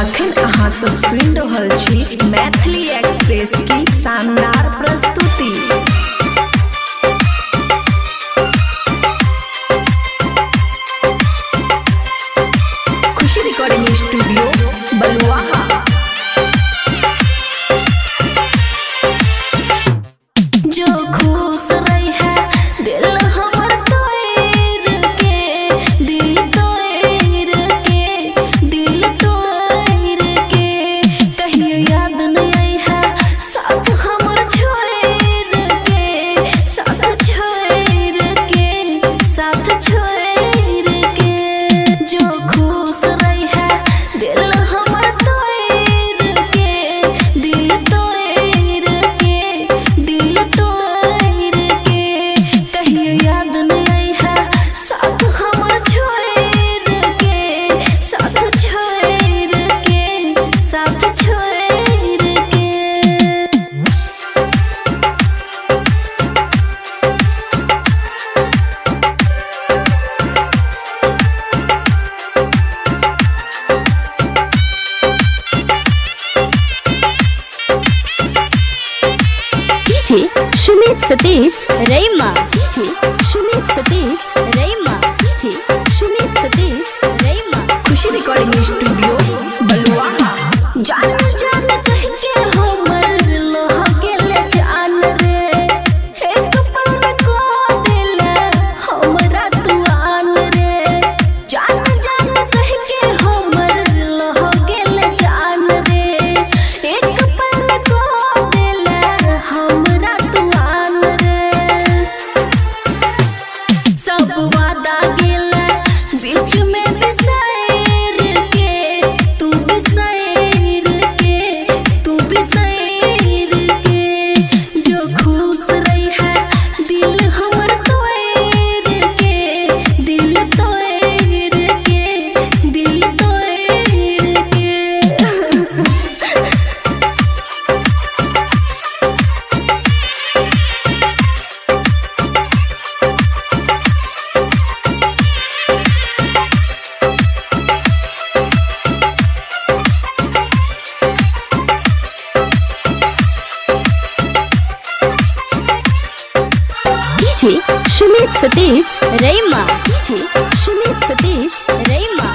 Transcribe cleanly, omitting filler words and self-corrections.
अखन अहाँ सब सुनि रहल छी मैथिली एक्सप्रेस की शानदार प्रस्तुति। खुशी रिकॉर्डिंग स्टूडियो बलुआहा। जो खुश रही है दिल हमर तोड़ के, दिल तोड़ के, दिल तोड़ के, कहियो याद नहीं आई है साथ हमर छोड़ के, साथ छोड़ के, साथ छोड़ के। जो खुश रही है दिल हमर तोड़ के, दिल तोड़ के, दिल तोड़ के, कहियो याद नहीं आई है साथ हमर छोड़ के, साथ छोड़ के, साथ छोड़ के। DJ Sumit Satish रैमा, DJ Sumit Satish रैमा, DJ Sumit Satish रैमा। खुशी रिकॉर्डिंग स्टूडियो बलुआहा। जान जान कह के हमर लोहा गेले जान रे, एक पल में को देले हमरा तू आन रे। जान जान कह के हमर लोहा गेले जान रे, एक पल में को देले हमरा तू आन रे। सब वादा गेले बीच में बिसैर के, तू बिसैर के, तू बिसैर के। जो खुश रही है दिल हमर तोड़ के, दिल तोड़ के, दिल तोड़ के। DJ Sumit Satish रैमा, DJ Sumit Satish रैमा।